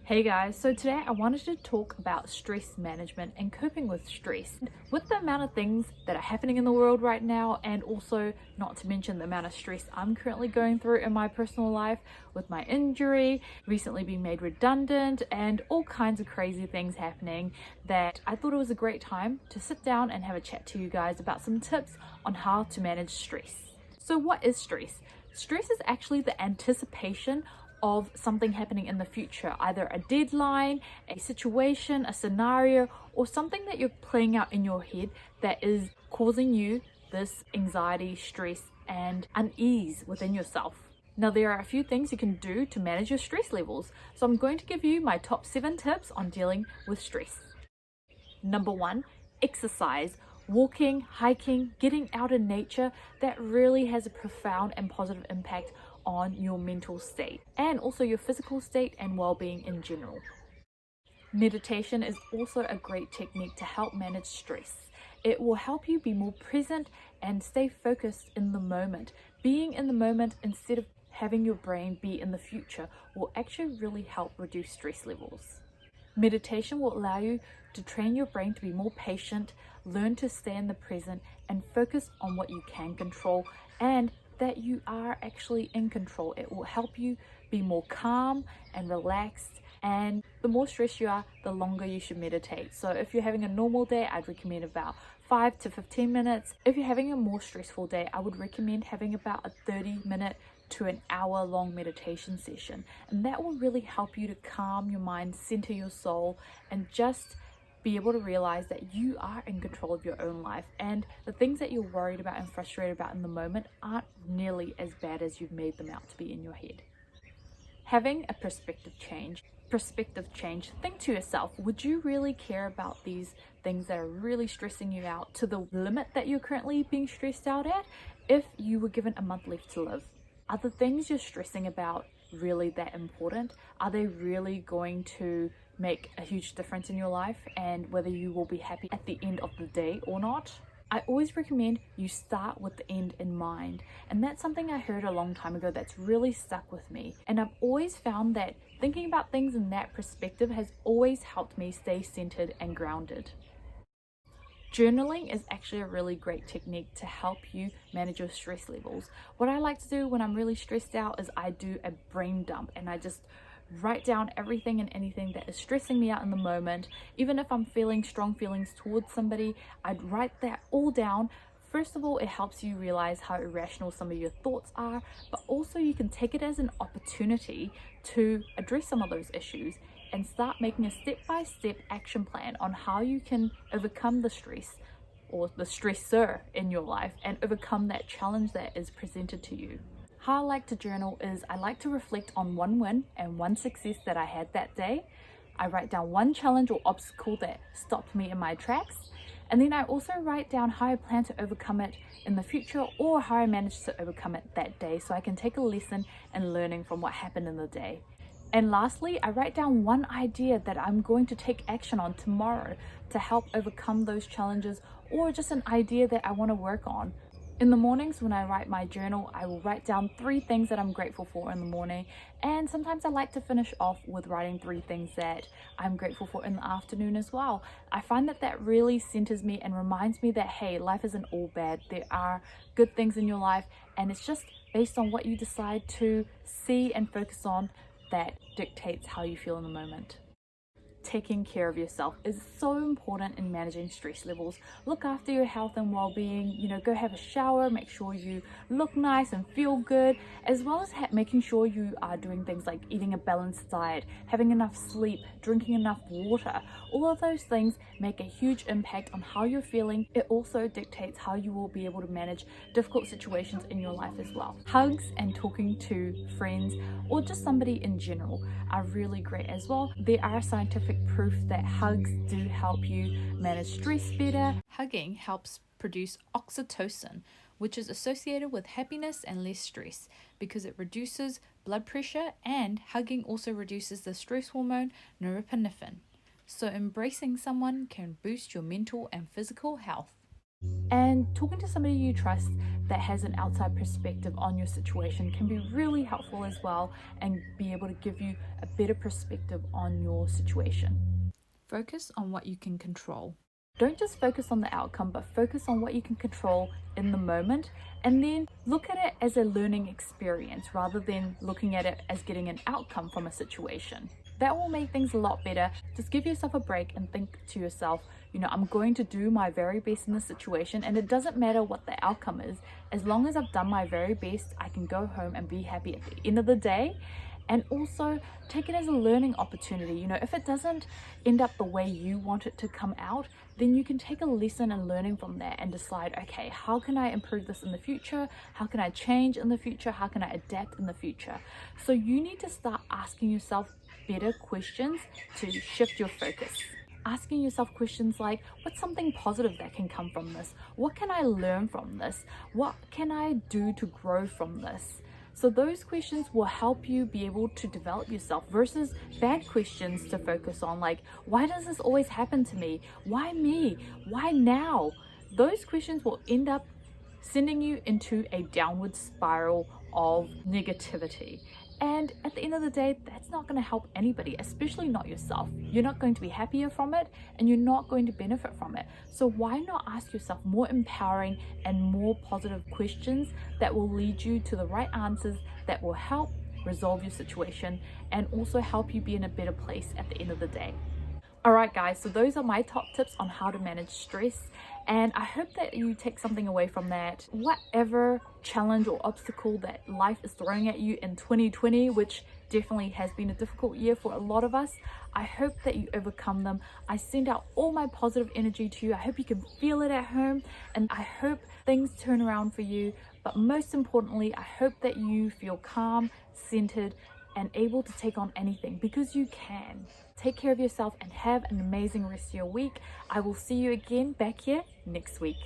Hey guys, so today I wanted to talk about stress management and coping with stress. With the amount of things that are happening in the world right now, and also not to mention the amount of stress I'm currently going through in my personal life with my injury, recently being made redundant, and all kinds of crazy things happening, that I thought it was a great time to sit down and have a chat to you guys about some tips on how to manage stress. So what is stress? Stress is actually the anticipation of something happening in the future, either a deadline, a situation, a scenario, or something that you're playing out in your head that is causing you this anxiety, stress, and unease within yourself. Now, there are a few things you can do to manage your stress levels. So I'm going to give you my top 7 tips on dealing with stress. Number 1, exercise. Walking, hiking, getting out in nature, that really has a profound and positive impact on your mental state and also your physical state and well-being in general. Meditation is also a great technique to help manage stress. It will help you be more present and stay focused in the moment. Being in the moment instead of having your brain be in the future will actually really help reduce stress levels. Meditation will allow you to train your brain to be more patient, learn to stay in the present, and focus on what you can control and that you are actually in control. It will help you be more calm and relaxed, and the more stressed you are, the longer you should meditate. So if you're having a normal day, I'd recommend about 5 to 15 minutes. If you're having a more stressful day, I would recommend having about a 30-minute to an hour-long meditation session, and that will really help you to calm your mind, center your soul, and just be able to realize that you are in control of your own life, and the things that you're worried about and frustrated about in the moment aren't nearly as bad as you've made them out to be in your head. Having a perspective change. Think to yourself, would you really care about these things that are really stressing you out to the limit that you're currently being stressed out at if you were given a month left to live? Are the things you're stressing about really that important? Are they really going to make a huge difference in your life and whether you will be happy at the end of the day or not? I always recommend you start with the end in mind, and that's something I heard a long time ago that's really stuck with me, and I've always found that thinking about things in that perspective has always helped me stay centered and grounded. Journaling is actually a really great technique to help you manage your stress levels. What I like to do when I'm really stressed out is I do a brain dump, and I just write down everything and anything that is stressing me out in the moment. Even if I'm feeling strong feelings towards somebody, I'd write that all down. First of all, it helps you realize how irrational some of your thoughts are, but also you can take it as an opportunity to address some of those issues and start making a step-by-step action plan on how you can overcome the stress or the stressor in your life and overcome that challenge that is presented to you. How I like to journal is I like to reflect on one win and one success that I had that day. I write down one challenge or obstacle that stopped me in my tracks, and then I also write down how I plan to overcome it in the future or how I managed to overcome it that day so I can take a lesson and learning from what happened in the day. And lastly, I write down one idea that I'm going to take action on tomorrow to help overcome those challenges, or just an idea that I want to work on. In the mornings when I write my journal, I will write down 3 things that I'm grateful for in the morning, and sometimes I like to finish off with writing 3 things that I'm grateful for in the afternoon as well. I find that that really centers me and reminds me that, hey, life isn't all bad. There are good things in your life, and it's just based on what you decide to see and focus on that dictates how you feel in the moment. Taking care of yourself is so important in managing stress levels. Look after your health and well-being. Go have a shower, make sure you look nice and feel good, as well as making sure you are doing things like eating a balanced diet, having enough sleep, drinking enough water. All of those things make a huge impact on how you're feeling. It also dictates how you will be able to manage difficult situations in your life as well. Hugs and talking to friends or just somebody in general are really great as well. There are scientific proof that hugs do help you manage stress better. Hugging helps produce oxytocin, which is associated with happiness and less stress because it reduces blood pressure, and hugging also reduces the stress hormone norepinephrine. So embracing someone can boost your mental and physical health. And talking to somebody you trust that has an outside perspective on your situation can be really helpful as well, and be able to give you a better perspective on your situation. Focus on what you can control. Don't just focus on the outcome, but focus on what you can control in the moment, and then look at it as a learning experience rather than looking at it as getting an outcome from a situation. That will make things a lot better. Just give yourself a break and think to yourself, I'm going to do my very best in this situation, and it doesn't matter what the outcome is. As long as I've done my very best, I can go home and be happy at the end of the day. And also take it as a learning opportunity. If it doesn't end up the way you want it to come out, then you can take a lesson and learning from that and decide, okay, how can I improve this in the future? How can I change in the future? How can I adapt in the future? So you need to start asking yourself better questions to shift your focus. Asking yourself questions like, what's something positive that can come from this? What can I learn from this? What can I do to grow from this? So those questions will help you be able to develop yourself, versus bad questions to focus on, like, why does this always happen to me? Why me? Why now? Those questions will end up sending you into a downward spiral of negativity. And at the end of the day, that's not going to help anybody, especially not yourself. You're not going to be happier from it, and you're not going to benefit from it. So why not ask yourself more empowering and more positive questions that will lead you to the right answers that will help resolve your situation and also help you be in a better place at the end of the day. Alright guys, so those are my top tips on how to manage stress, and I hope that you take something away from that. Whatever challenge or obstacle that life is throwing at you in 2020, which definitely has been a difficult year for a lot of us, I hope that you overcome them. I send out all my positive energy to you. I hope you can feel it at home, and I hope things turn around for you. But most importantly, I hope that you feel calm, centered, and able to take on anything, because you can. Take care of yourself and have an amazing rest of your week. I will see you again back here next week.